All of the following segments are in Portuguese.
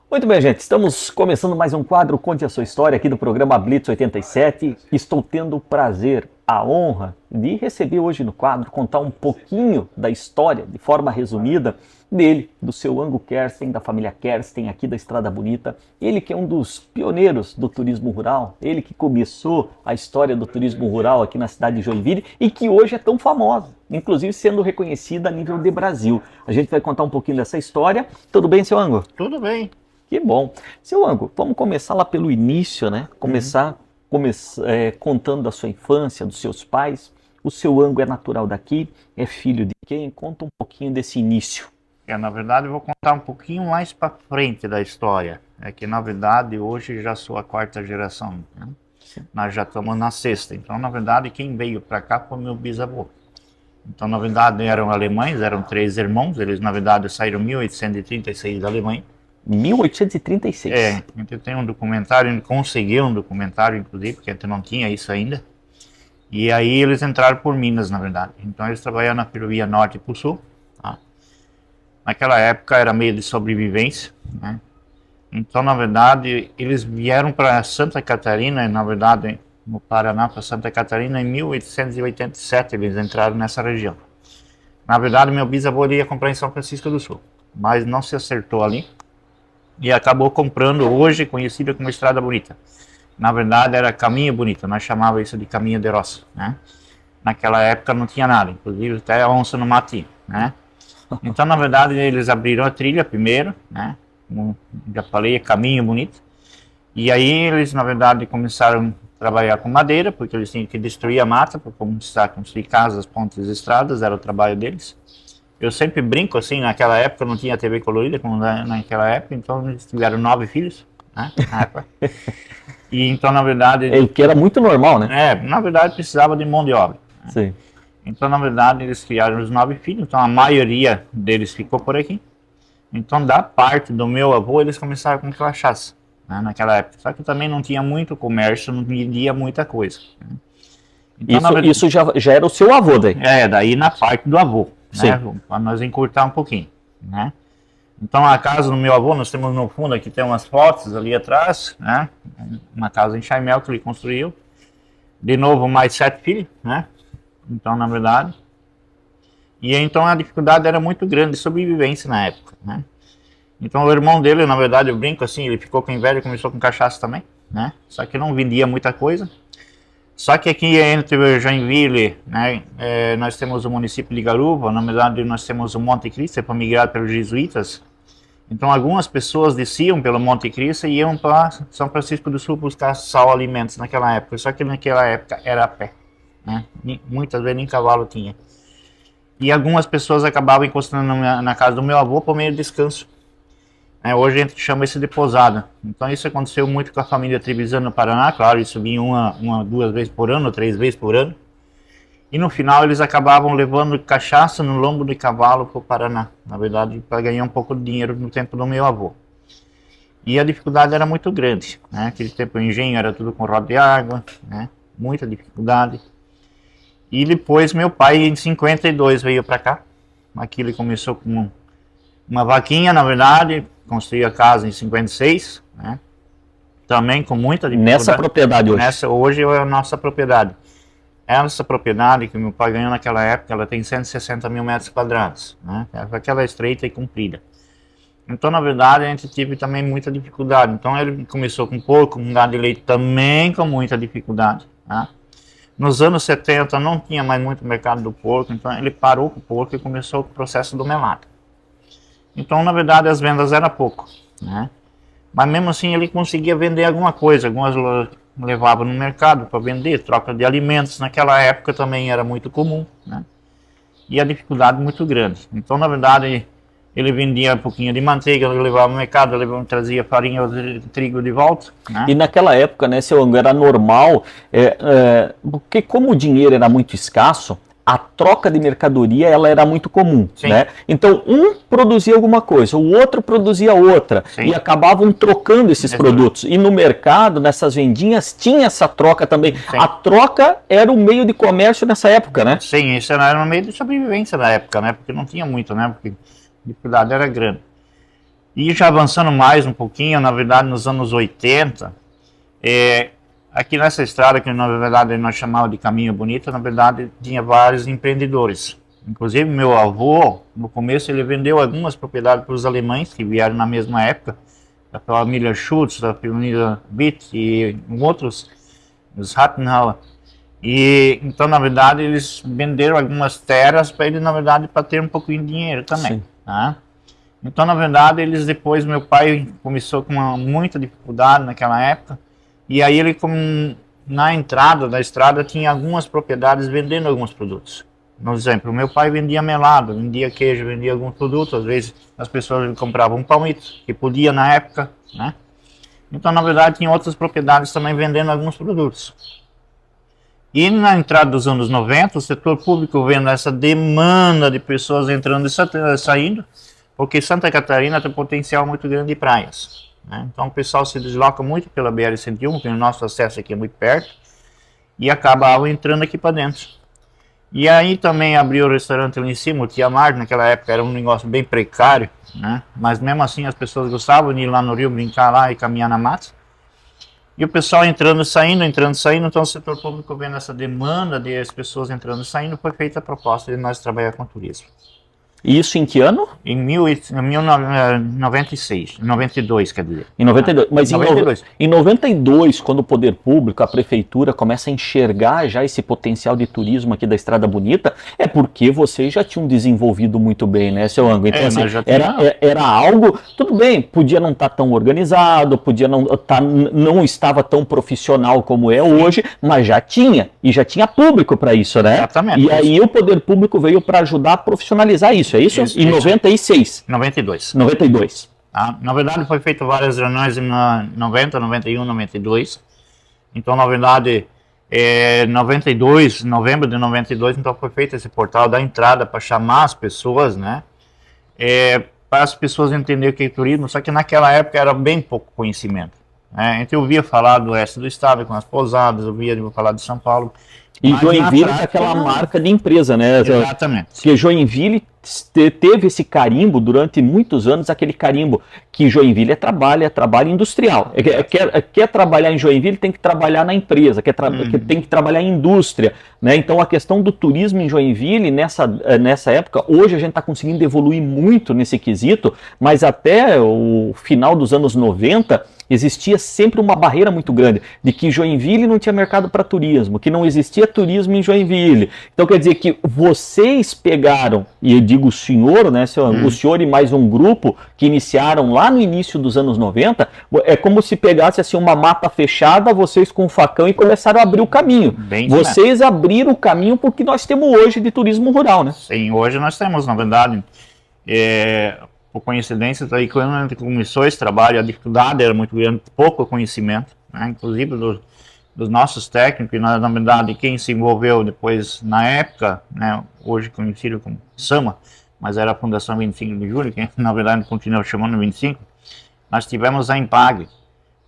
Muito bem, gente. Estamos começando mais um quadro Conte a Sua História aqui do programa Blitz 87. Estou tendo o prazer, a honra de receber hoje no quadro, contar um pouquinho da história, de forma resumida, dele, do seu Ango Kersten, da família Kersten, aqui da Estrada Bonita. Ele que é um dos pioneiros do turismo rural, ele que começou a história do turismo rural aqui na cidade de Joinville e que hoje é tão famosa, inclusive sendo reconhecida a nível de Brasil. A gente vai contar um pouquinho dessa história. Tudo bem, seu Ango? Tudo bem. Que bom. Seu Ango, vamos começar lá pelo início, né? Começar contando da sua infância, dos seus pais. O seu Ango é natural daqui, é filho de quem? Conta um pouquinho desse início. Na verdade, eu vou contar um pouquinho mais para frente da história. É que, na verdade, hoje já sou a quarta geração, né? Nós já estamos na sexta. Então, na verdade, quem veio para cá foi meu bisavô. Então, na verdade, eram alemães, eram 3 irmãos. Eles, na verdade, saíram em 1836 da Alemanha. 1836. A gente tem um documentário, a gente conseguiu um documentário, inclusive, porque a gente não tinha isso ainda. E aí eles entraram por Minas, na verdade. Então eles trabalharam na ferrovia norte para o sul. Tá? Naquela época era meio de sobrevivência, né? Então, na verdade, eles vieram para Santa Catarina, na verdade, no Paraná, para Santa Catarina, em 1887, eles entraram nessa região. Na verdade, meu bisavô ia comprar em São Francisco do Sul, mas não se acertou ali. E acabou comprando, hoje conhecida como Estrada Bonita. Na verdade era Caminho Bonito, nós chamávamos isso de Caminho de Roça, né? Naquela época não tinha nada, inclusive até a onça no matinho, né? Então, na verdade, eles abriram a trilha primeiro, né? Como já falei, é Caminho Bonito. E aí eles, na verdade, começaram a trabalhar com madeira, porque eles tinham que destruir a mata para começar a construir casas, pontes e estradas, era o trabalho deles. Eu sempre brinco assim, naquela época não tinha TV colorida, como naquela época, então eles tiveram 9 filhos, né? E então, na verdade... É, que era muito normal, né? Na verdade precisava de mão de obra, né? Sim. Então, na verdade, eles criaram os 9 filhos, então a maioria deles ficou por aqui. Então, da parte do meu avô, eles começaram com cachaça, né, naquela época. Só que também não tinha muito comércio, não vendia muita coisa, né? Então, verdade, isso já era o seu avô daí? Daí na parte do avô. Né, para nós encurtar um pouquinho, né? Então a casa do meu avô, nós temos no fundo aqui, tem umas fotos ali atrás, né? Uma casa em Chaimel que ele construiu. De novo, mais 7 filhos, né? Então, na verdade. E então a dificuldade era muito grande de sobrevivência na época, né? Então o irmão dele, na verdade, eu brinco assim, ele ficou com inveja e começou com cachaça também, né? Só que não vendia muita coisa. Só que aqui entre Joinville, né, nós temos o município de Garuva, na verdade nós temos o Monte Cristo, foi migrado pelos jesuítas. Então algumas pessoas desciam pelo Monte Cristo e iam para São Francisco do Sul buscar sal alimentos naquela época. Só que naquela época era a pé, né? Muitas vezes nem cavalo tinha. E algumas pessoas acabavam encostando na casa do meu avô por meio de descanso. Hoje a gente chama isso de pousada. Então isso aconteceu muito com a família Trevisan no Paraná. Claro, isso vinha uma, 2 vezes por ano, 3 vezes por ano. E no final eles acabavam levando cachaça no lombo de cavalo para o Paraná. Na verdade, para ganhar um pouco de dinheiro no tempo do meu avô. E a dificuldade era muito grande, né? Aquele tempo o engenho era tudo com roda de água, né? Muita dificuldade. E depois meu pai em 52 veio para cá. Aqui ele começou com uma vaquinha, na verdade. Construiu a casa em 56, né? Também com muita dificuldade. Nessa propriedade hoje? Hoje é a nossa propriedade. Essa propriedade que meu pai ganhou naquela época, ela tem 160 mil metros quadrados, né? Aquela estreita e comprida. Então, na verdade, a gente teve também muita dificuldade. Então, ele começou com porco, com gado de leite também com muita dificuldade, né? Nos anos 70 não tinha mais muito mercado do porco, então ele parou com o porco e começou o processo do melado. Então, na verdade, as vendas eram pouco, né? Mas mesmo assim ele conseguia vender alguma coisa. Algumas levavam no mercado para vender, troca de alimentos. Naquela época também era muito comum, né? E a dificuldade muito grande. Então, na verdade, ele vendia um pouquinho de manteiga, ele levava no mercado, trazia farinha de trigo de volta, né? E naquela época, né, seu Ango, era normal, porque como o dinheiro era muito escasso, a troca de mercadoria ela era muito comum, né? Então um produzia alguma coisa, o outro produzia outra. Sim. E acabavam trocando esses produtos. E no mercado, nessas vendinhas, tinha essa troca também. Sim. A troca era o meio de comércio nessa época, né? Sim, isso era um meio de sobrevivência na época, né? Porque não tinha muito, né? Porque a dificuldade era grande. E já avançando mais um pouquinho, na verdade, nos anos 80, aqui nessa estrada, que na verdade nós chamávamos de Caminho Bonito, na verdade tinha vários empreendedores. Inclusive meu avô, no começo, ele vendeu algumas propriedades para os alemães que vieram na mesma época, a família Schultz, a família Witt e outros, os Rattenhauer. E então, na verdade, eles venderam algumas terras para ele, na verdade, para ter um pouquinho de dinheiro também. Tá? Então, na verdade, eles depois, meu pai começou com muita dificuldade naquela época, e aí ele, na entrada da estrada, tinha algumas propriedades vendendo alguns produtos. Por exemplo, meu pai vendia melado, vendia queijo, vendia alguns produtos, às vezes as pessoas compravam um palmito, que podia na época, né? Então, na verdade, tinha outras propriedades também vendendo alguns produtos. E na entrada dos anos 90, o setor público vendo essa demanda de pessoas entrando e saindo, porque Santa Catarina tem um potencial muito grande de praias, né? Então o pessoal se desloca muito pela BR-101, porque o nosso acesso aqui é muito perto, e acabava entrando aqui para dentro. E aí também abriu o restaurante ali em cima, o Tiamar, naquela época era um negócio bem precário, né? Mas mesmo assim as pessoas gostavam de ir lá no rio, brincar lá e caminhar na mata. E o pessoal entrando e saindo, então o setor público vendo essa demanda de as pessoas entrando e saindo, foi feita a proposta de nós trabalhar com turismo. E isso em que ano? Em 1996, 92, quer dizer. Em 92. Mas 92. Em 92, quando o poder público, a prefeitura, começa a enxergar já esse potencial de turismo aqui da Estrada Bonita, é porque vocês já tinham desenvolvido muito bem, né, seu Ango? Então, assim, era algo, tudo bem, podia não estar tão organizado, podia não estava tão profissional como é hoje, mas já tinha, e já tinha público para isso, né? Exatamente. E aí o poder público veio para ajudar a profissionalizar isso, é isso? Em 96. 92. 92. Na verdade, foi feito várias reuniões em 90, 91, 92. Então, na verdade, novembro de 92, então foi feito esse portal da entrada para chamar as pessoas, né? Para as pessoas entenderem o que é turismo, só que naquela época era bem pouco conhecimento, né? Então, eu ouvia falar do oeste do estado, com as pousadas, eu ouvia falar de São Paulo. E Joinville é aquela marca de empresa, né? Exatamente. Porque Joinville teve esse carimbo durante muitos anos, aquele carimbo que Joinville é trabalho industrial. Quer trabalhar em Joinville, tem que trabalhar na empresa, tem que trabalhar em indústria, né? Então a questão do turismo em Joinville, nessa época, hoje a gente está conseguindo evoluir muito nesse quesito, mas até o final dos anos 90, existia sempre uma barreira muito grande de que Joinville não tinha mercado para turismo, que não existia turismo em Joinville. Então quer dizer que vocês pegaram, e eu digo o senhor, né, o senhor e mais um grupo que iniciaram lá no início dos anos 90, é como se pegasse assim uma mata fechada, vocês com um facão e começaram a abrir o caminho. Vocês abriram o caminho porque nós temos hoje de turismo rural, né? Sim, hoje nós temos, na verdade, por coincidência, aí quando a gente começou esse trabalho, a dificuldade era muito grande, pouco conhecimento, né? Inclusive dos nossos técnicos, e na verdade quem se envolveu depois, na época, né, hoje conhecido como SAMA, mas era a Fundação 25 de Julho, que na verdade continua chamando 25, nós tivemos a Impag,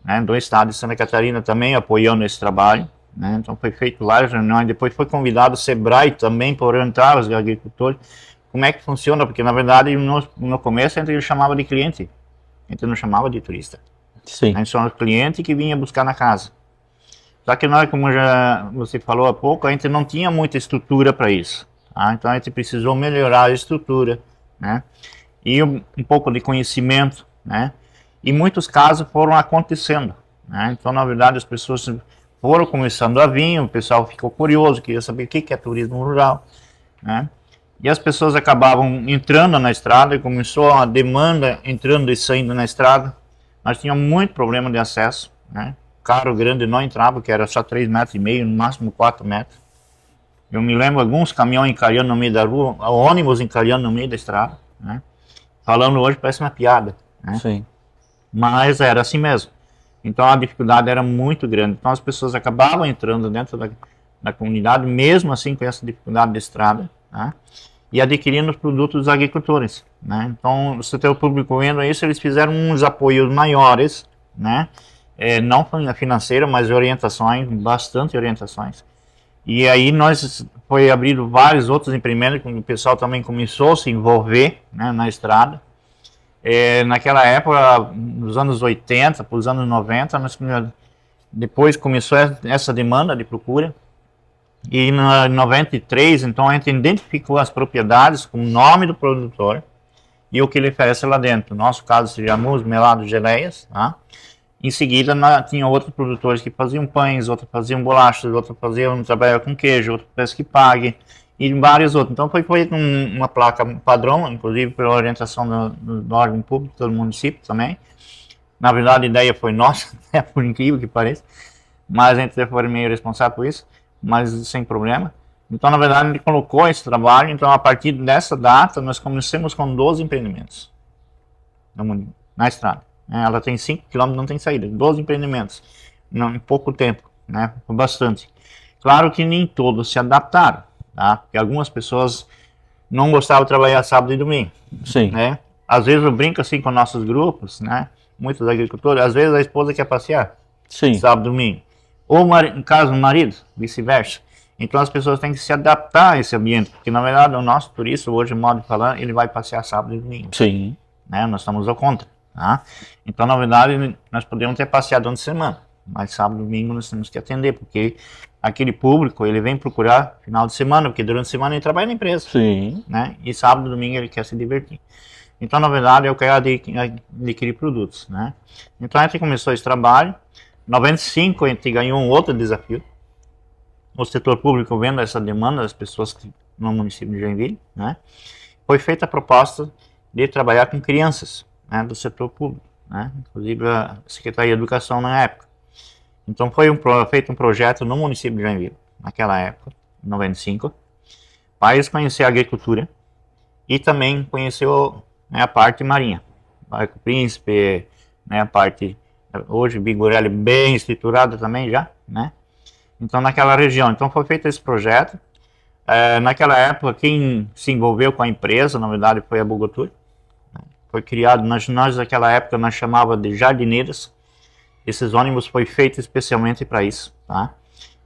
né, do estado de Santa Catarina também apoiando esse trabalho, né? Então foi feito várias reuniões, depois foi convidado o SEBRAE também para orientar os agricultores, como é que funciona, porque na verdade no começo a gente chamava de cliente, a gente não chamava de turista. Sim. A gente chamava de cliente que vinha buscar na casa. Só que nós, como já você falou há pouco, a gente não tinha muita estrutura para isso. Tá? Então a gente precisou melhorar a estrutura, né? E um pouco de conhecimento, né? E muitos casos foram acontecendo, né? Então na verdade as pessoas foram começando a vir, o pessoal ficou curioso, queria saber o que é turismo rural, né? E as pessoas acabavam entrando na estrada e começou a demanda entrando e saindo na estrada. Nós tínhamos muito problema de acesso, né? Carro grande não entrava, que era só 3,5 metros, no máximo 4 metros. Eu me lembro alguns caminhões encalhando no meio da rua, ônibus encalhando no meio da estrada, né? Falando hoje parece uma piada, né? Sim. Mas era assim mesmo. Então a dificuldade era muito grande. Então as pessoas acabavam entrando dentro da comunidade, mesmo assim com essa dificuldade de estrada, né? E adquirindo os produtos dos agricultores, né? Então o setor público vendo isso, eles fizeram uns apoios maiores, né? Não financeira, mas orientações, bastante orientações. E aí nós foi abrindo vários outros empreendimentos, o pessoal também começou a se envolver, né, na estrada. naquela época, nos anos 80, para os anos 90, depois começou essa demanda de procura. E em 93, então a gente identificou as propriedades com o nome do produtor e o que ele oferece lá dentro. No nosso caso seria mousse, melado, geleias, tá? Em seguida tinha outros produtores que faziam pães, outros faziam bolachas, outros faziam trabalho com queijo, outros preço que pague e vários outros. Então foi feita uma placa padrão, inclusive pela orientação do órgão público do município também. Na verdade a ideia foi nossa, por incrível que pareça, mas a gente foi meio responsável por isso, mas sem problema. Então, na verdade, ele colocou esse trabalho. Então, a partir dessa data, nós começamos com 12 empreendimentos na estrada. Ela tem 5 km, não tem saída. 12 empreendimentos em pouco tempo, né? Bastante. Claro que nem todos se adaptaram, tá? Porque algumas pessoas não gostavam de trabalhar sábado e domingo. Sim. Né? Às vezes eu brinco assim com nossos grupos, né? Muitos agricultores, às vezes a esposa quer passear. Sim. Sábado e domingo. Ou no caso do marido, vice-versa. Então as pessoas têm que se adaptar a esse ambiente, porque na verdade o nosso turista, hoje, modo de falar, ele vai passear sábado e domingo. Sim. Né? Nós estamos ao contra. Tá? Então, na verdade, nós podemos ter passeado durante a semana, mas sábado e domingo nós temos que atender, porque aquele público, ele vem procurar final de semana, porque durante a semana ele trabalha na empresa. Sim. Né? E sábado e domingo ele quer se divertir. Então, na verdade, eu quero adquirir produtos. Né? Então, a gente começou esse trabalho. Em 95 a gente ganhou um outro desafio. O setor público vendo essa demanda das pessoas no município de Joinville, né? Foi feita a proposta de trabalhar com crianças, né, do setor público, né? Inclusive a Secretaria de Educação na época. Então foi feito um projeto no município de Joinville, naquela época, em 95, para eles conhecer a agricultura e também conhecer né, a parte marinha, Barco Príncipe, né, a parte... Hoje, Bigorelli bem estruturada também já, né? Então, naquela região. Então, foi feito esse projeto. Naquela época, quem se envolveu com a empresa, na verdade, foi a Bogotur. Foi criado, nós naquela época, nós chamava de jardineiras. Esses ônibus foi feito especialmente para isso, tá?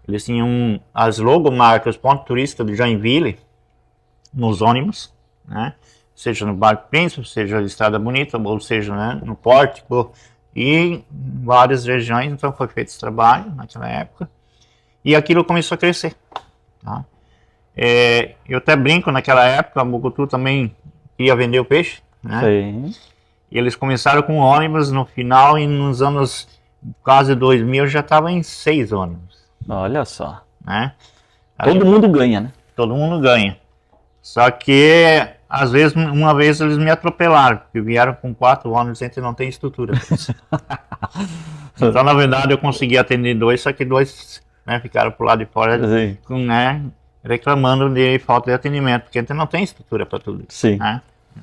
Eles tinham as logomarcas ponto turístico de Joinville nos ônibus, né? Seja no Barco Príncipe, seja na Estrada Bonita, ou seja, né, no Pórtico, e em várias regiões. Então foi feito esse trabalho naquela época e aquilo começou a crescer, tá? Eu até brinco, naquela época a Bogotur também ia vender o peixe, né? Sim. E eles começaram com ônibus no final e nos anos quase 2000 já estava em 6 ônibus. Olha só. Né? Todo mundo ganha, né? Todo mundo ganha. Só que às vezes, uma vez eles me atropelaram, porque vieram com 4 ônibus e a gente não tem estrutura. Então, na verdade, eu consegui atender 2, só que 2, né, ficaram pro lado de fora, né, reclamando de falta de atendimento, porque a gente não tem estrutura para tudo isso. Sim. Né?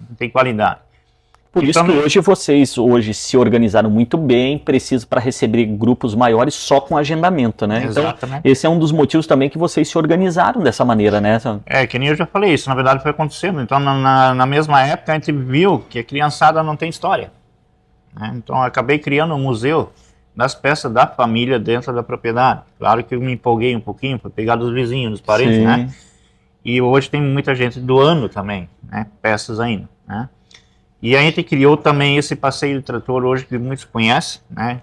Não tem qualidade. Por isso que hoje vocês se organizaram muito bem, precisam para receber grupos maiores só com agendamento, né? Exatamente. Então, esse é um dos motivos também que vocês se organizaram dessa maneira, né? Que nem eu já falei, isso na verdade foi acontecendo. Então, na mesma época, a gente viu que a criançada não tem história. Né? Então, eu acabei criando um museu das peças da família dentro da propriedade. Claro que eu me empolguei um pouquinho, para pegar dos vizinhos, dos parentes, Sim. né? E hoje tem muita gente doando também, né? Peças ainda, né? E a gente criou também esse passeio de trator hoje que muitos conhecem, né?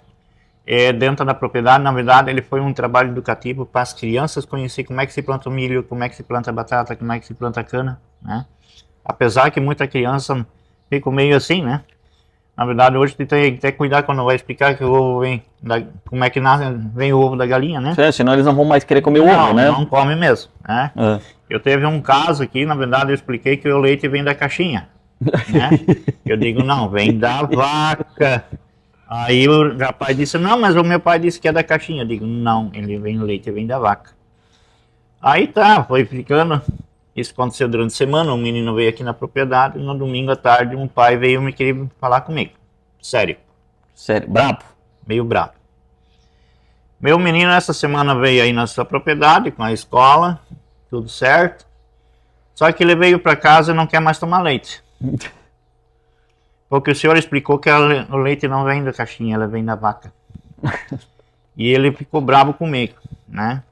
Dentro da propriedade, na verdade, ele foi um trabalho educativo para as crianças conhecer como é que se planta o milho, como é que se planta a batata, como é que se planta a cana, né? Apesar que muita criança fica meio assim, né? Na verdade, hoje tem que ter cuidado quando vai explicar que o ovo vem, como é que vem o ovo da galinha, né? Senão eles não vão mais querer comer o ovo, né? Não come mesmo, né? Eu teve um caso aqui, na verdade, eu expliquei que o leite vem da caixinha. Né? Eu digo, não, vem da vaca. Aí o rapaz disse, não, mas o meu pai disse que é da caixinha. Eu digo, não, ele vem, o leite vem da vaca. Aí tá, foi ficando. Isso aconteceu durante a semana, um menino veio aqui na propriedade, no domingo à tarde um pai veio me querer falar comigo. Sério. Sério, brabo? Meio brabo. Meu menino essa semana veio aí na sua propriedade, com a escola, tudo certo. Só que ele veio para casa e não quer mais tomar leite. Porque o senhor explicou que o leite não vem da caixinha, ela vem da vaca. E ele ficou bravo comigo, né?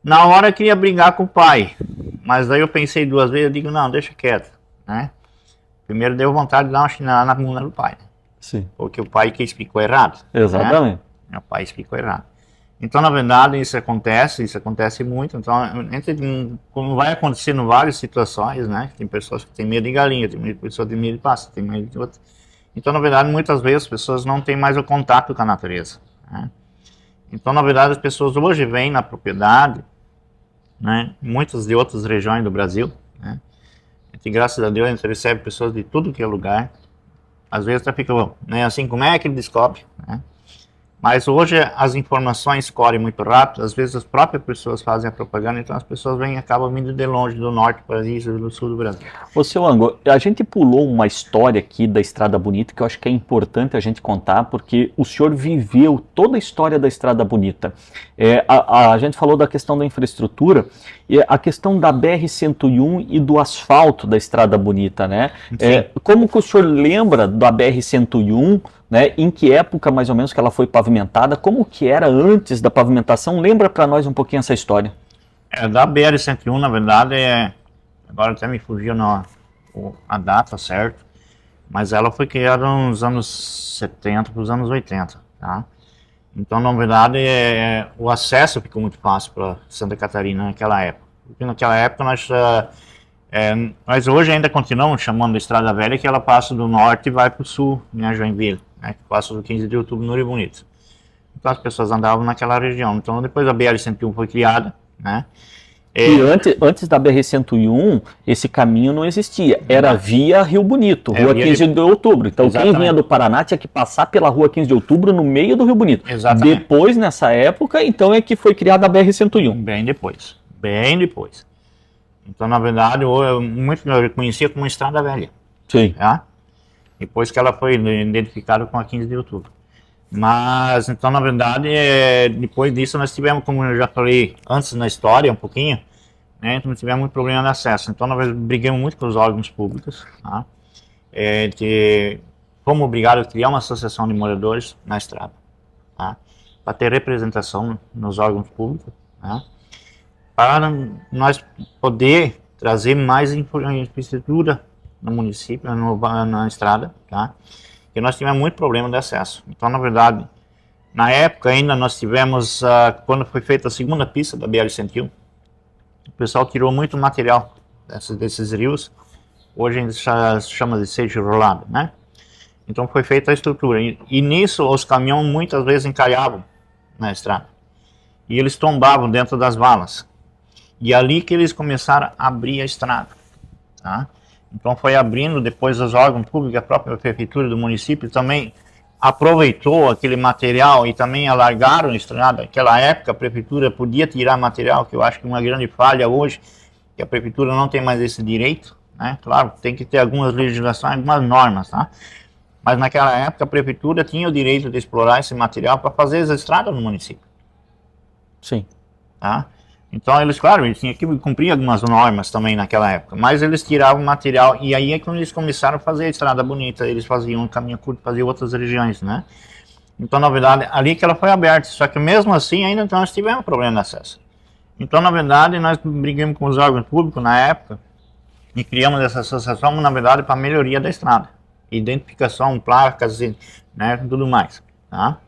Na hora eu queria brigar com o pai, mas daí eu pensei 2 vezes, eu digo, não, deixa quieto, né? primeiro deu vontade de dar uma chinelada na bunda do pai, né? Sim. Porque o pai que explicou errado. Exatamente. Né? O pai explicou errado. Então, na verdade, isso acontece muito. Então, como vai acontecendo em várias situações, né? Tem pessoas que têm medo de galinha, tem pessoas que têm medo de pássaro, tem medo de outro. Então, na verdade, muitas vezes as pessoas não têm mais o contato com a natureza, né? Então, na verdade, as pessoas hoje vêm na propriedade, né? Muitas de outras regiões do Brasil, né? E graças a Deus a gente recebe pessoas de tudo que é lugar. Às vezes até fica, né? Assim, como é que ele descobre, né? Mas hoje as informações correm muito rápido, às vezes as próprias pessoas fazem a propaganda, então as pessoas vêm e acabam vindo de longe, do norte para isso, do sul do Brasil. Ô, seu Ango, a gente pulou uma história aqui da Estrada Bonita que eu acho que é importante a gente contar, porque o senhor viveu toda a história da Estrada Bonita. A gente falou da questão da infraestrutura, e a questão da BR-101 e do asfalto da Estrada Bonita, né? Como que o senhor lembra da BR-101, né? Em que época mais ou menos que ela foi pavimentada? Como que era antes da pavimentação? Lembra para nós um pouquinho essa história. Da BR-101, na verdade, agora até me fugiu a data certa, mas ela foi criada nos anos 70 para os anos 80, tá? Então, na verdade, o acesso ficou muito fácil para Santa Catarina naquela época. Porque naquela época nós hoje ainda continuamos chamando de Estrada Velha, que ela passa do norte e vai para o sul, né, Joinville, né, que passa do 15 de outubro no Rio Bonito. Então as pessoas andavam naquela região. Então depois a BR-101 foi criada, né? E antes da BR-101, esse caminho não existia. Era via Rio Bonito, Rua 15 de Outubro. Então quem vinha do Paraná tinha que passar pela Rua 15 de Outubro no meio do Rio Bonito. Exatamente. Depois, nessa época, então é que foi criada a BR-101. Bem depois. Então, na verdade, muito eu conhecia como Estrada Velha. Sim. Tá? Depois que ela foi identificada com a 15 de outubro. Mas, então, na verdade, depois disso nós tivemos, como eu já falei antes na história, um pouquinho, né, então tivemos muito problema de acesso. Então, nós brigamos muito com os órgãos públicos, tá? Fomos obrigados a criar uma associação de moradores na estrada, tá? Para ter representação nos órgãos públicos, tá? Para nós poder trazer mais infraestrutura no município, na estrada, tá? Porque nós tivemos muito problema de acesso. Então, na verdade, na época ainda nós tivemos, quando foi feita a segunda pista da BR-101, o pessoal tirou muito material desses rios, hoje a gente chama de seixo rolado, né? Então foi feita a estrutura, e nisso os caminhões muitas vezes encalhavam na estrada, e eles tombavam dentro das valas, e ali que eles começaram a abrir a estrada, tá? Então foi abrindo, depois os órgãos públicos, a própria prefeitura do município também aproveitou aquele material e também alargaram a estrada. Naquela época a prefeitura podia tirar material, que eu acho que é uma grande falha hoje, que a prefeitura não tem mais esse direito, né? Claro, tem que ter algumas legislações, algumas normas, tá? Mas naquela época a prefeitura tinha o direito de explorar esse material para fazer as estradas no município. Sim. Tá? Então eles, claro, eles tinham que cumprir algumas normas também naquela época, mas eles tiravam material, e aí é quando eles começaram a fazer a estrada bonita, eles faziam um caminho curto, faziam outras regiões, né? Então, na verdade, ali que ela foi aberta, só que mesmo assim ainda nós tivemos problema de acesso. Então, na verdade, nós brigamos com os órgãos públicos na época, e criamos essa associação, na verdade, para a melhoria da estrada, identificação, placas, né, tudo mais, tá?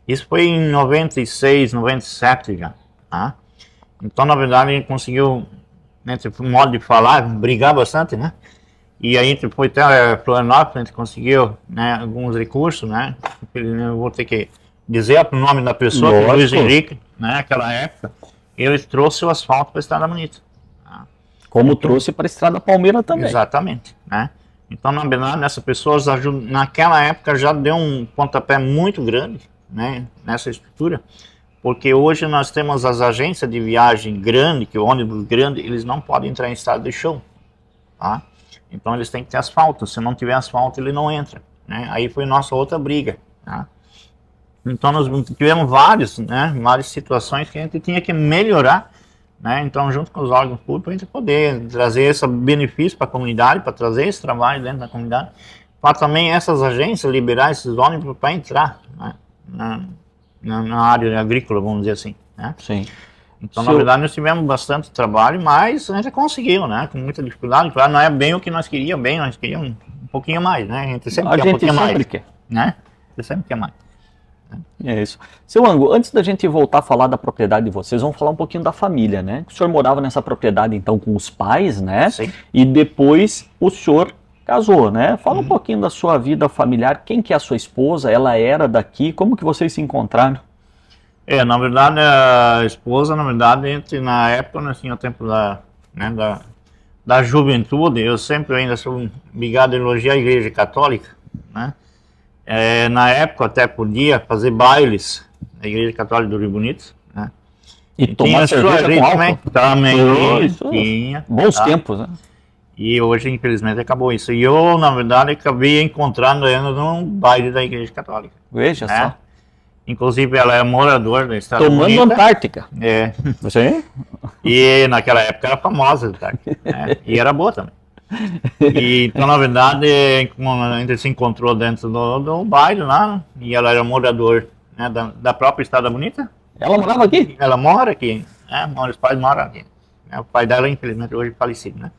Isso foi em 96, 97 já, tá? Então, na verdade, a gente conseguiu, né, um modo de falar, brigar bastante, né? E aí a gente foi até Florianópolis, a gente conseguiu, né, alguns recursos, né? Eu vou ter que dizer o nome da pessoa, que é o Luiz Henrique, né, naquela época, ele trouxe o asfalto para a Estrada Bonita. Tá? Como então, trouxe para a Estrada Palmeira também. Exatamente, né? Então, na verdade, essa pessoa naquela época já deu um pontapé muito grande, né, nessa estrutura. Porque hoje nós temos as agências de viagem grande, que o ônibus grande, eles não podem entrar em estado de chão, tá? Então eles têm que ter asfalto, se não tiver asfalto ele não entra, né? Aí foi nossa outra briga, tá? Então nós tivemos várias situações que a gente tinha que melhorar, né? Então junto com os órgãos públicos a gente poder trazer esse benefício para a comunidade, para trazer esse trabalho dentro da comunidade, para também essas agências liberar esses ônibus para entrar, né, na área agrícola, vamos dizer assim, né? Sim. Então, na verdade, nós tivemos bastante trabalho, mas a gente conseguiu, né? Com muita dificuldade. Claro, não é bem o que nós queríamos pouquinho mais, né? A gente sempre A quer um gente pouquinho sempre mais, quer. né? Você sempre quer mais. É isso. Seu Ango, antes da gente voltar a falar da propriedade de vocês, vamos falar um pouquinho da família, né? O senhor morava nessa propriedade então com os pais, né? Sim. E depois o senhor casou, né? Fala um pouquinho da sua vida familiar. Quem que é a sua esposa? Ela era daqui? Como que vocês se encontraram? Na verdade, a esposa, na verdade, na época nós tínhamos o tempo né, da juventude, eu sempre ainda sou ligado a elogiar a Igreja Católica, né? Na época até podia fazer bailes na Igreja Católica do Rio Bonito, né? E tomar cerveja com álcool? Também Isso. tinha. Bons tá? tempos, né? E hoje, infelizmente, acabou isso. E eu, na verdade, acabei encontrando ela num baile da Igreja Católica. Veja né? só. Inclusive, ela é moradora da Estrada Tomando Bonita. Antártica. Você? E naquela época era famosa a Antártica. né? E era boa também. Então, na verdade, a gente se encontrou dentro do baile lá, e ela era morador, né, da própria Estrada Bonita. Ela morava aqui? Ela mora aqui, né? Os pais moram aqui. O pai dela, infelizmente, hoje é falecido, né?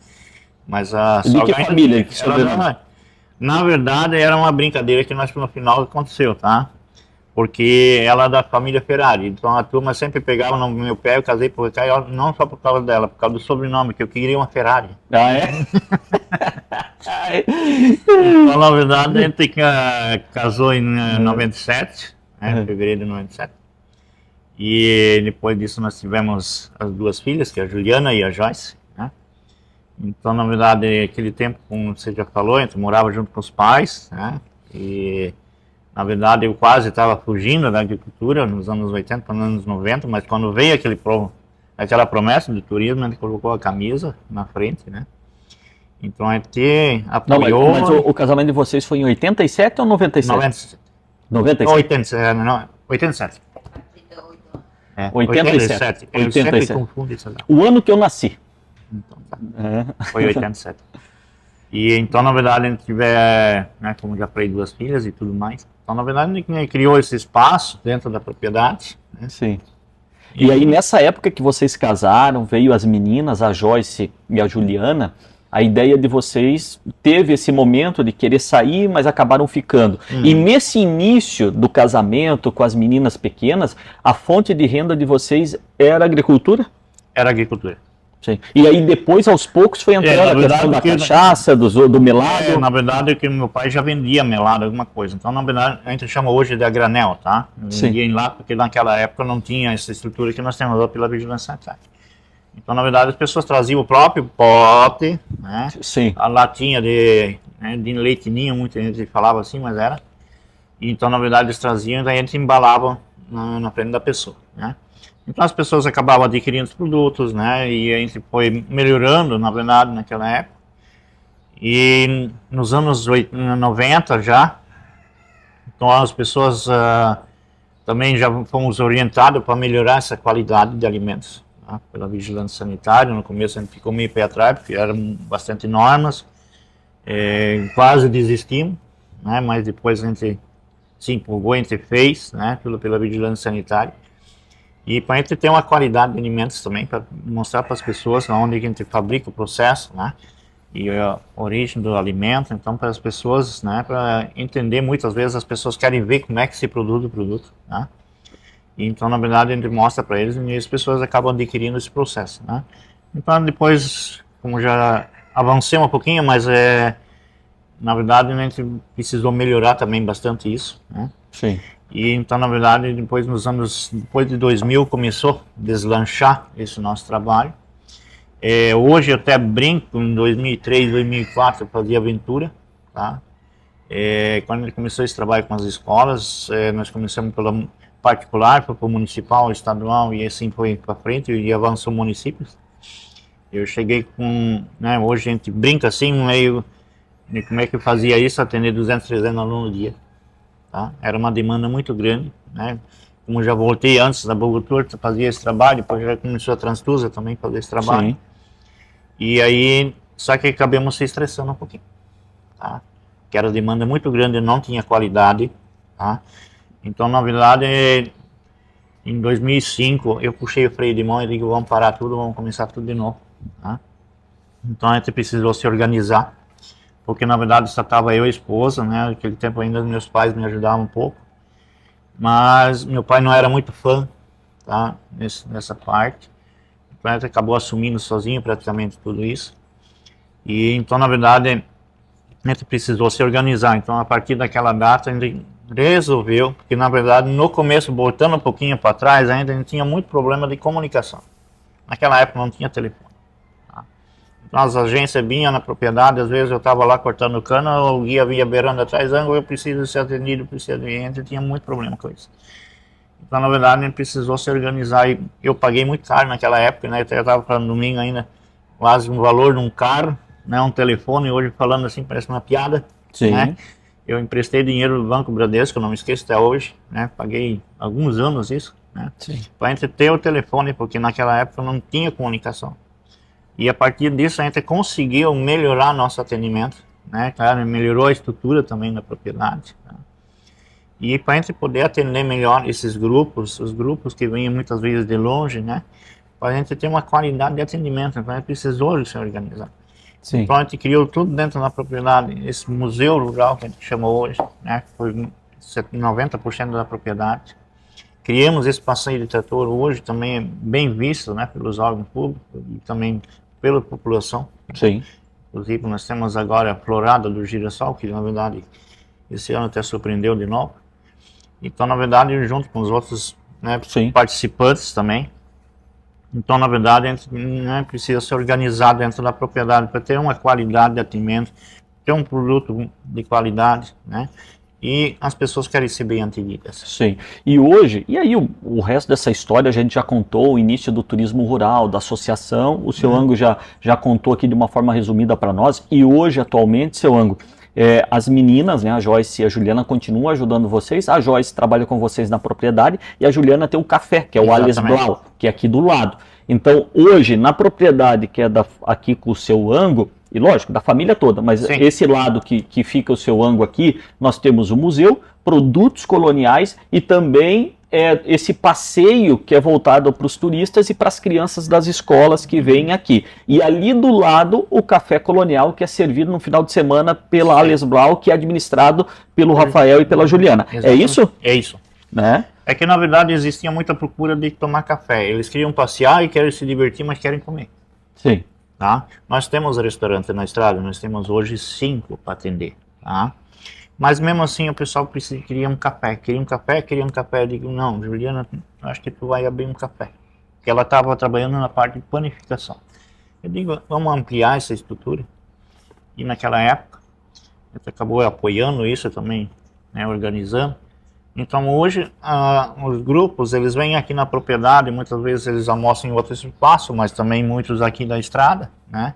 Mas a De que família? Que na verdade, era uma brincadeira que nós no final aconteceu, tá? Porque ela é da família Ferrari, então a turma sempre pegava no meu pé, eu casei por cá, não só por causa dela, por causa do sobrenome, que eu queria uma Ferrari. Ah, é? Então, na verdade, a gente casou em 97, né, fevereiro de 97. E depois disso nós tivemos as duas filhas, que é a Juliana e a Joyce, né? Então, na verdade, aquele tempo, como você já falou, a gente morava junto com os pais, né? E, na verdade, eu quase estava fugindo da agricultura nos anos 80 para os anos 90, mas quando veio aquela promessa do turismo, a gente colocou a camisa na frente, né? Então, a gente apoiou... Não, mas o casamento de vocês foi em 87 ou 97? 97. 97? 87, não, 87. 87. Eu sempre confundo isso lá. O ano que eu nasci. Então, tá. Foi 87. E então, na verdade, a gente tiver, né, como já falei, duas filhas e tudo mais. Então, na verdade, a gente criou esse espaço dentro da propriedade. Né? Sim. E aí, nessa época que vocês casaram, veio as meninas, a Joyce e a Juliana, a ideia de vocês teve esse momento de querer sair, mas acabaram ficando. E nesse início do casamento com as meninas pequenas, a fonte de renda de vocês era agricultura? Era agricultura. Sim. E aí depois, aos poucos, foi entrando a questão da cachaça, do melado? Na verdade, que meu pai já vendia melado, alguma coisa. Então, na verdade, a gente chama hoje de a granel, tá? Vendia em lá, porque naquela época não tinha essa estrutura que nós temos lá pela vigilância sanitária. Então, na verdade, as pessoas traziam o próprio pote, né? Sim. A latinha de leite ninho, muita gente falava assim, mas era. Então, na verdade, eles traziam e a gente embalava na frente da pessoa, né? Então, as pessoas acabavam adquirindo os produtos, né? E a gente foi melhorando, na verdade, naquela época. E nos anos 90 já, então as pessoas também já fomos orientados para melhorar essa qualidade de alimentos. Pela vigilância sanitária. No começo a gente ficou meio pé atrás, porque eram bastante normas, quase desistimos, né? Mas depois a gente se empolgou, a gente fez, né? Pela vigilância sanitária. E para a gente ter uma qualidade de alimentos também, para mostrar para as pessoas onde a gente fabrica o processo, né? E a origem do alimento, então para as pessoas, né? Para entender, muitas vezes as pessoas querem ver como é que se produz o produto, né? Então, na verdade, a gente mostra para eles e as pessoas acabam adquirindo esse processo, né? Então, depois, como já avancei um pouquinho, mas na verdade, a gente precisou melhorar também bastante isso, né? Sim. E então, na verdade, depois de 2000, começou a deslanchar esse nosso trabalho. Hoje eu até brinco, em 2003, 2004 eu fazia aventura, tá? Quando a gente começou esse trabalho com as escolas, nós começamos pela particular, foi para o municipal, estadual e assim foi para frente e avançou municípios. Eu cheguei com, né, hoje a gente brinca assim, meio, de como é que eu fazia isso, atender 200, 300 alunos no dia. Tá? Era uma demanda muito grande, né? Como já voltei antes da agricultura, fazia esse trabalho, depois já começou a Transtusa também fazer esse trabalho. Sim. E aí, só que acabamos se estressando um pouquinho, tá? Que era demanda muito grande, não tinha qualidade, tá? Então, na verdade, em 2005, eu puxei o freio de mão e digo, vamos parar tudo, vamos começar tudo de novo. Tá? Então, a gente precisou se organizar porque na verdade só estava eu e a esposa, né? Naquele tempo ainda meus pais me ajudavam um pouco, mas meu pai não era muito fã, tá? Nessa parte, então ele acabou assumindo sozinho praticamente tudo isso, e então na verdade a gente precisou se organizar. Então a partir daquela data a gente resolveu, porque na verdade no começo, voltando um pouquinho para trás, ainda a gente tinha muito problema de comunicação. Naquela época não tinha telefone. Então as agências vinham na propriedade, às vezes eu estava lá cortando o cano, o guia vinha beirando atrás, eu preciso ser atendido, preciso de gente, tinha muito problema com isso. Então na verdade a gente precisou se organizar, e eu paguei muito caro naquela época, né? Eu estava falando domingo ainda, quase um valor de um carro, né? Um telefone, hoje falando assim parece uma piada. Sim. Né? Eu emprestei dinheiro do Banco Bradesco, eu não me esqueço até hoje, né? Paguei alguns anos isso, né? Para a gente ter o telefone, porque naquela época não tinha comunicação. E a partir disso a gente conseguiu melhorar nosso atendimento, né? Claro, melhorou a estrutura também da propriedade. Tá? E para a gente poder atender melhor esses grupos, os grupos que vêm muitas vezes de longe, né? Para a gente ter uma qualidade de atendimento, então a gente precisou se organizar. Sim. Então a gente criou tudo dentro da propriedade, esse museu rural que a gente chama hoje, né? Foi 90% da propriedade. Criamos esse passeio de trator, hoje também é bem visto, né? Pelos órgãos públicos e também pela população. Sim. Inclusive nós temos agora a Florada do Girassol, que na verdade esse ano até surpreendeu de novo. Então na verdade junto com os outros, né, participantes também. Então na verdade a gente, né, precisa se organizar dentro da propriedade para ter uma qualidade de atendimento, ter um produto de qualidade, né? E as pessoas querem ser bem atendidas. Sim. E hoje, e aí o resto dessa história a gente já contou, o início do turismo rural, da associação, o seu Ango já contou aqui de uma forma resumida para nós, e hoje, atualmente, seu Ango, as meninas, né, a Joyce e a Juliana, continuam ajudando vocês. A Joyce trabalha com vocês na propriedade e a Juliana tem o café, que é o Alice Blau, que é aqui do lado. Então, hoje, na propriedade que é aqui com o seu Ango, e lógico, da família toda, mas sim, esse lado que fica o seu Ango aqui, nós temos o museu, produtos coloniais e também esse passeio que é voltado para os turistas e para as crianças das escolas que vêm aqui. E ali do lado, o café colonial, que é servido no final de semana pela Alice Blau, que é administrado pelo Rafael e pela Juliana. Exatamente. É isso? É isso. Né? É que na verdade existia muita procura de tomar café. Eles queriam passear e querem se divertir, mas querem comer. Sim. Tá? Nós temos restaurante na estrada, nós temos hoje 5 para atender, tá? Mas mesmo assim o pessoal queria um café, eu digo, não, Juliana, acho que tu vai abrir um café, porque ela estava trabalhando na parte de panificação. Eu digo, vamos ampliar essa estrutura, e naquela época, a gente acabou apoiando isso também, né, organizando. Então hoje os grupos, eles vêm aqui na propriedade, muitas vezes eles almoçam em outro espaço, mas também muitos aqui da estrada, né?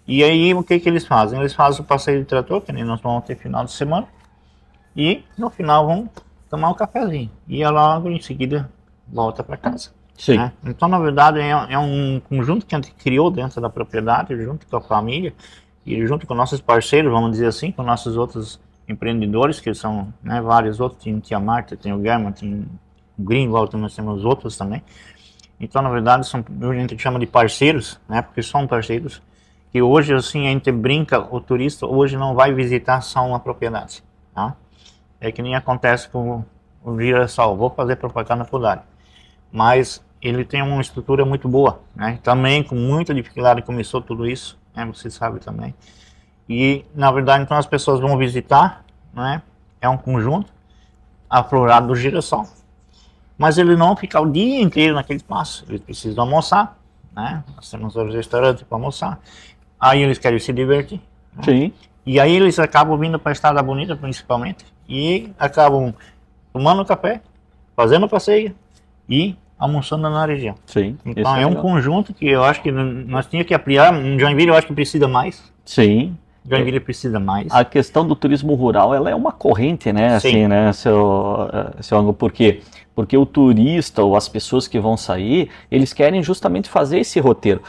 E aí o que eles fazem? Eles fazem o passeio de trator, que nem nós vamos ter final de semana, e no final vão tomar um cafezinho, e logo em seguida volta para casa. Sim. Né? Então na verdade é um conjunto que a gente criou dentro da propriedade, junto com a família, e junto com nossos parceiros, vamos dizer assim, com nossos outros empreendedores, que são, né, vários outros, tem a Marta, tem o German, tem o Greenwald, nós temos outros também. Então, na verdade, a gente chama de parceiros, né, porque são parceiros, que hoje, assim, a gente brinca, o turista hoje não vai visitar só uma propriedade, tá? É que nem acontece com o Girassol, vou fazer propaganda por lá, mas ele tem uma estrutura muito boa, né, também com muita dificuldade começou tudo isso, né, você sabe também. E, na verdade, então as pessoas vão visitar, né? É um conjunto, a Florada do Girassol. Mas ele não fica o dia inteiro naquele espaço. Eles precisam almoçar, né? Nós temos os restaurantes para almoçar. Aí eles querem se divertir. Né? Sim. E aí eles acabam vindo para a Estrada Bonita, principalmente. E acabam tomando café, fazendo passeio e almoçando na região. Sim. Então é um conjunto que eu acho que nós tínhamos que ampliar. Em Joinville eu acho que precisa mais. Sim. Joinville precisa mais. A questão do turismo rural, ela é uma corrente, né? Sim. Assim, né, seu Ango? Por quê? Porque o turista ou as pessoas que vão sair, eles querem justamente fazer esse roteiro.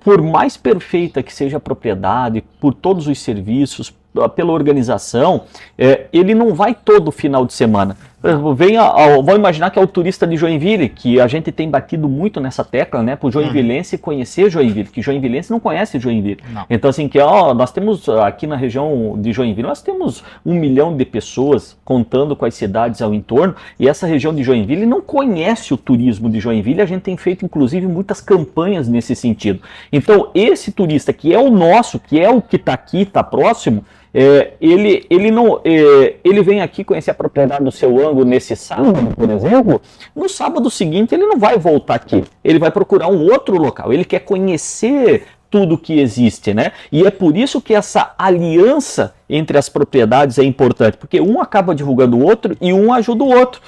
Por mais perfeita que seja a propriedade, por todos os serviços, pela organização, ele não vai todo final de semana. Por exemplo, vamos imaginar que é o turista de Joinville, que a gente tem batido muito nessa tecla, né, para o joinvilense conhecer Joinville, que joinvilense não conhece Joinville. Não. Então, assim, nós temos aqui na região de Joinville, nós temos 1 milhão de pessoas contando com as cidades ao entorno, e essa região de Joinville não conhece o turismo de Joinville, a gente tem feito, inclusive, muitas campanhas nesse sentido. Então, esse turista que é o nosso, que é o que está aqui, está próximo, ele vem aqui conhecer a propriedade do Seu Ango nesse sábado, por exemplo. No sábado seguinte ele não vai voltar aqui, ele vai procurar um outro local, ele quer conhecer tudo que existe, né? E é por isso que essa aliança entre as propriedades é importante, porque um acaba divulgando o outro e um ajuda o outro.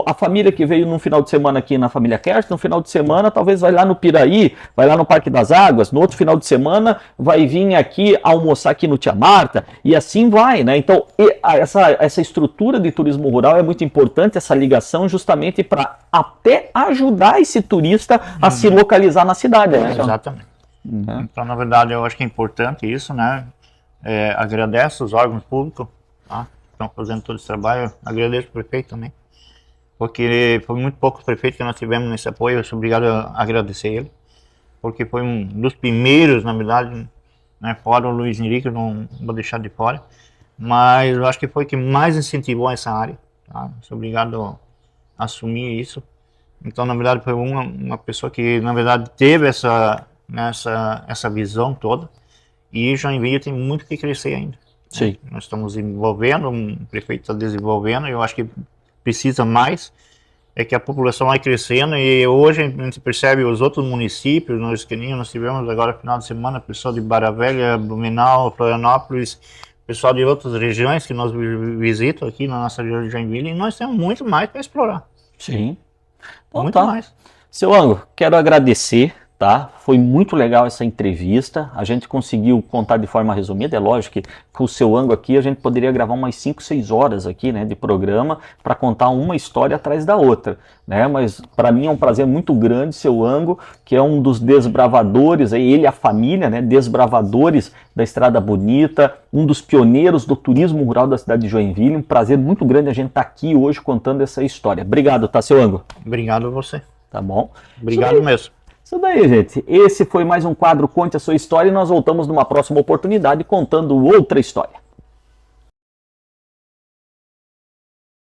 A família que veio no final de semana aqui na família Kerst, no final de semana talvez vai lá no Piraí, vai lá no Parque das Águas, no outro final de semana vai vir aqui almoçar aqui no Tia Marta, e assim vai, né? Então essa estrutura de turismo rural é muito importante, essa ligação justamente para até ajudar esse turista a se localizar na cidade, né? Exatamente. Então, na verdade, eu acho que é importante isso, né? Agradeço os órgãos públicos, tá? Estão fazendo todo esse trabalho, agradeço o prefeito também, porque foi muito poucos prefeitos que nós tivemos nesse apoio, eu sou obrigado a agradecer ele, porque foi um dos primeiros, na verdade, né, fora o Luiz Henrique, não vou deixar de fora, mas eu acho que foi o que mais incentivou essa área, tá? Sou obrigado a assumir isso. Então, na verdade, foi uma pessoa que, na verdade, teve essa visão toda, e Joinville tem muito que crescer ainda. Sim. Nós estamos desenvolvendo, o prefeito está desenvolvendo, e eu acho que precisa mais, é que a população vai crescendo, e hoje a gente percebe os outros municípios, nós tivemos agora final de semana, pessoal de Barra Velha, Blumenau, Florianópolis, pessoal de outras regiões que nós visitamos aqui na nossa região de Joinville, e nós temos muito mais para explorar. Sim. Então, muito mais. Seu Ango, quero agradecer. Tá? Foi muito legal essa entrevista, a gente conseguiu contar de forma resumida, é lógico que com o Seu Ango aqui a gente poderia gravar umas 5, 6 horas aqui, né, de programa para contar uma história atrás da outra, né? Mas para mim é um prazer muito grande, Seu Ango, que é um dos desbravadores, ele e a família, né, desbravadores da Estrada Bonita, um dos pioneiros do turismo rural da cidade de Joinville, um prazer muito grande a gente estar aqui hoje contando essa história. Obrigado, tá, Seu Ango? Obrigado a você. Tá bom? Obrigado mesmo. Isso daí, gente. Esse foi mais um quadro Conte a Sua História e nós voltamos numa próxima oportunidade contando outra história.